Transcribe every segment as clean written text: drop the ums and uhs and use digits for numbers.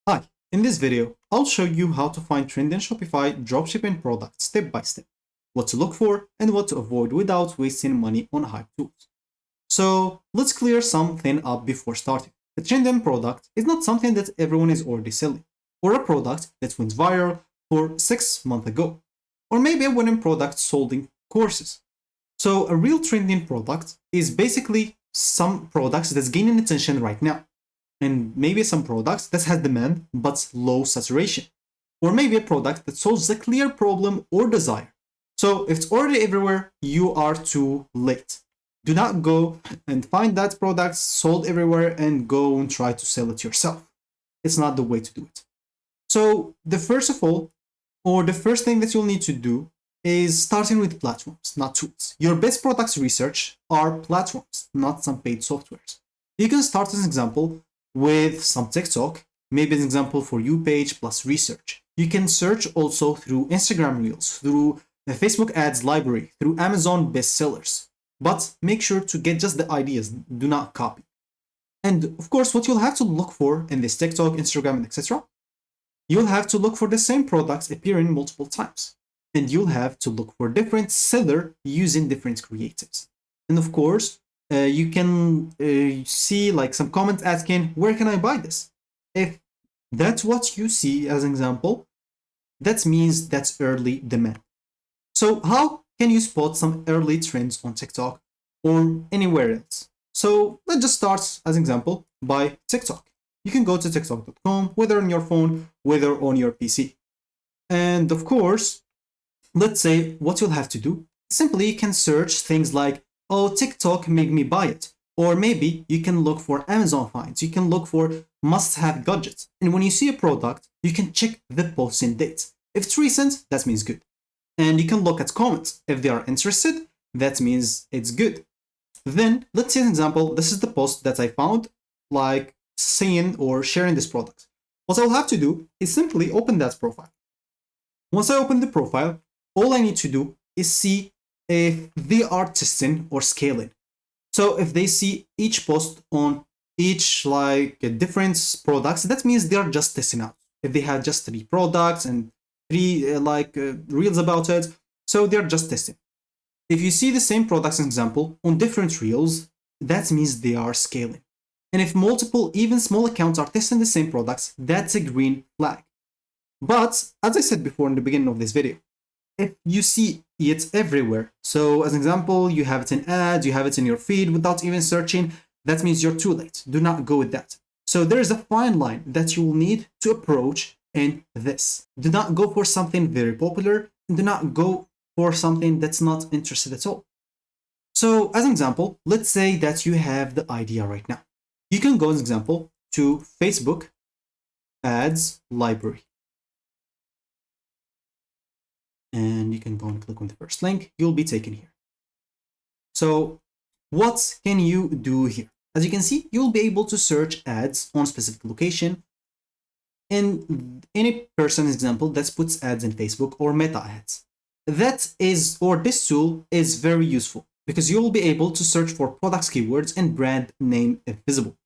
Hi, in this video, I'll show you how to find trending Shopify dropshipping products step by step, what to look for and what to avoid without wasting money on hype tools. So let's clear something up before starting. A trending product is not something that everyone is already selling, or a product that went viral for 6 months ago, or maybe a winning product sold in courses. So a real trending product is basically some products that's gaining attention right now, and maybe some products that has demand but low saturation, or maybe a product that solves a clear problem or desire. So if it's already everywhere, you are too late. Do not go and find that product sold everywhere and go and try to sell it yourself. It's not the way to do it. So the first thing that you'll need to do is starting with platforms, not tools. Your best products research are platforms, not some paid softwares. You can start as an example with some TikTok, maybe an example for you page plus research. You can search also through Instagram Reels, through the Facebook ads library, through Amazon bestsellers. But make sure to get just the ideas, do not copy. And of course, what you'll have to look for in this TikTok, Instagram, and etc., you'll have to look for the same products appearing multiple times. And you'll have to look for different seller using different creatives. And of course, you can see like some comments asking, where can I buy this? If that's what you see as an example, that means that's early demand. So how can you spot some early trends on TikTok or anywhere else? So let's just start as an example by TikTok. You can go to tiktok.com, whether on your phone, whether on your PC. And of course, let's say what you'll have to do, simply you can search things like, oh, TikTok made me buy it. Or maybe you can look for Amazon finds. You can look for must-have gadgets. And when you see a product, you can check the posting date. If it's recent, that means good. And you can look at comments. If they are interested, that means it's good. Then let's see an example. This is the post that I found, like saying or sharing this product. What I'll have to do is simply open that profile. Once I open the profile, all I need to do is see if they are testing or scaling. So if they see each post on each like different products, that means they are just testing out. If they have just 3 products and 3 reels about it, so they're just testing. If you see the same products, example, on different reels, that means they are scaling. And if multiple, even small accounts are testing the same products, that's a green flag. But as I said before in the beginning of this video, if you see it everywhere, so as an example, you have it in ads, you have it in your feed without even searching, that means you're too late. Do not go with that. So there is a fine line that you will need to approach in this. Do not go for something very popular. Do not go for something that's not interested at all. So as an example, let's say that you have the idea right now. You can go as an example to Facebook ads library. And you can go and click on the first link. You'll be taken here. So what can you do here? As you can see, you'll be able to search ads on a specific location. And any person's example that puts ads in Facebook or Meta ads. This tool is very useful because you'll be able to search for products keywords and brand name if visible.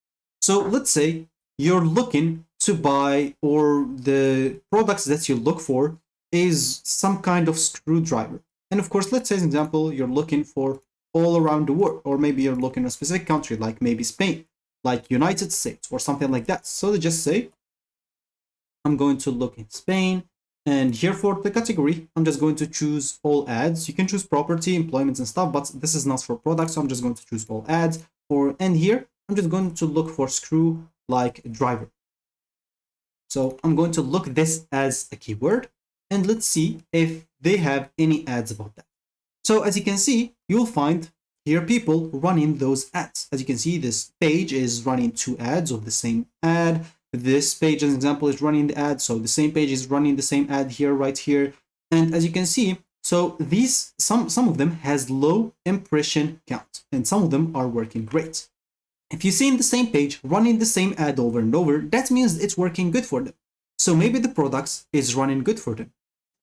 So let's say you're looking to buy, or the products that you look for is some kind of screwdriver. And of course, let's say, as an example, you're looking for all around the world, or maybe you're looking at a specific country, like maybe Spain, like United States, or something like that. So they just say, I'm going to look in Spain, and here for the category, I'm just going to choose all ads. You can choose property, employment, and stuff, but this is not for products, so I'm just going to choose all ads. And here, I'm just going to look for screw like driver. So I'm going to look this as a keyword, and let's see if they have any ads about that. So as you can see, you'll find here people running those ads. As you can see, this page is running 2 ads of the same ad. This page, as an example, is running the ad. So the same page is running the same ad here, right here. And as you can see, so these, some of them has low impression count, and some of them are working great. If you see in the same page running the same ad over and over, that means it's working good for them. So maybe the products is running good for them.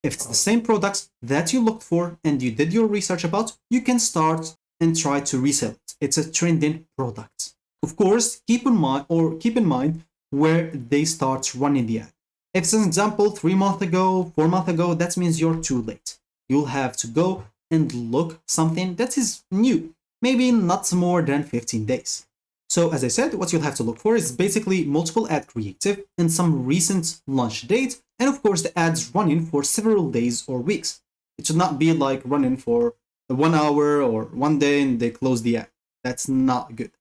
If it's the same products that you looked for and you did your research about, you can start and try to resell it. It's a trending product. Of course, keep in mind where they start running the ad. If it's an example 3 months ago, 4 months ago, that means you're too late. You'll have to go and look something that is new, maybe not more than 15 days. So as I said, what you'll have to look for is basically multiple ad creative and some recent launch date, and of course the ads running for several days or weeks. It should not be like running for 1 hour or 1 day and they close the ad. That's not good.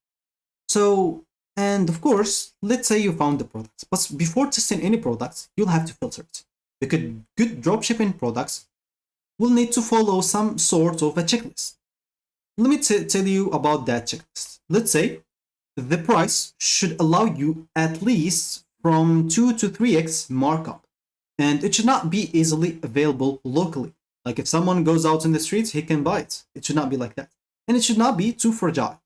So, and of course, let's say you found the product, but before testing any products, you'll have to filter it. Because good dropshipping products will need to follow some sort of a checklist. Let me tell you about that checklist. Let's say the price should allow you at least from 2 to 3x markup, and it should not be easily available locally. Like if someone goes out in the streets, he can buy it. It should not be like that. And it should not be too fragile.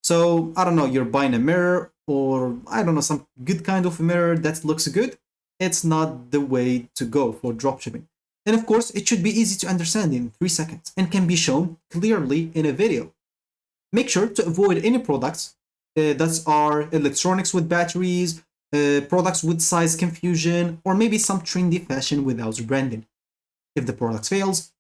So, I don't know, you're buying a mirror or, I don't know, some good kind of mirror that looks good. It's not the way to go for dropshipping. And of course, it should be easy to understand in 3 seconds and can be shown clearly in a video. Make sure to avoid any products that are electronics with batteries, products with size confusion, or maybe some trendy fashion without branding. If the product fails,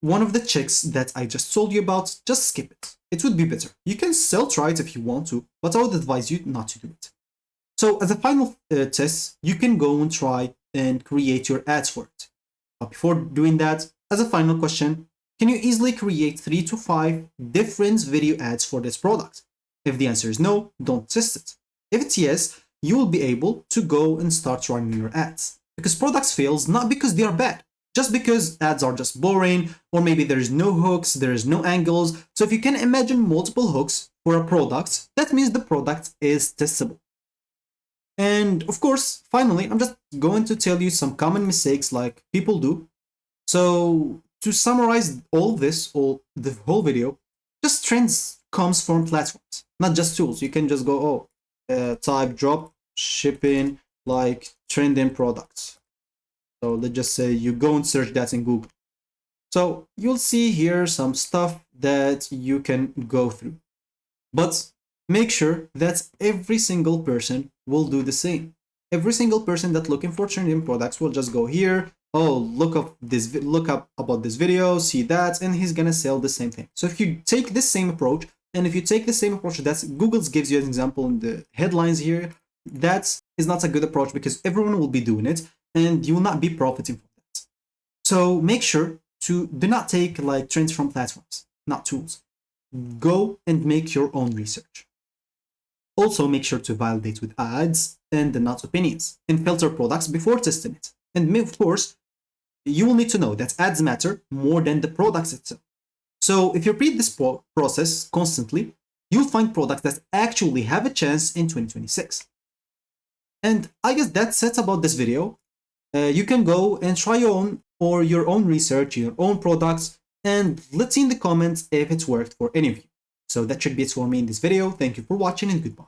one of the checks that I just told you about, just skip it. It would be better. You can still try it if you want to, but I would advise you not to do it. So as a final test, you can go and try and create your ads for it. But before doing that, as a final question, can you easily create 3 to 5 different video ads for this product? If the answer is no, don't test it. If it's yes, you will be able to go and start running your ads. Because products fails not because they are bad, just because ads are just boring, or maybe there's no hooks, there's no angles. So if you can imagine multiple hooks for a product, that means the product is testable. And of course, finally, I'm just going to tell you some common mistakes like people do. So to summarize all this, the whole video, just trends comes from platforms, not just tools. You can just go, type drop shipping like trending products. So let's just say you go and search that in Google. So you'll see here some stuff that you can go through. But make sure that every single person will do the same. Every single person that's looking for trending products will just go here. Oh, look up about this video, see that, and he's gonna sell the same thing. So if you take this same approach, and if you take the same approach that Google gives you an example in the headlines here, that is not a good approach because everyone will be doing it and you will not be profiting from that. So make sure to do not take like trends from platforms, not tools. Go and make your own research. Also, make sure to validate with ads and not opinions, and filter products before testing it. And of course, you will need to know that ads matter more than the products itself. So if you repeat this process constantly, you'll find products that actually have a chance in 2026. And I guess that's it about this video. You can go and try your own research, your own products, and let's see in the comments if it's worked for any of you. So that should be it for me in this video. Thank you for watching and goodbye.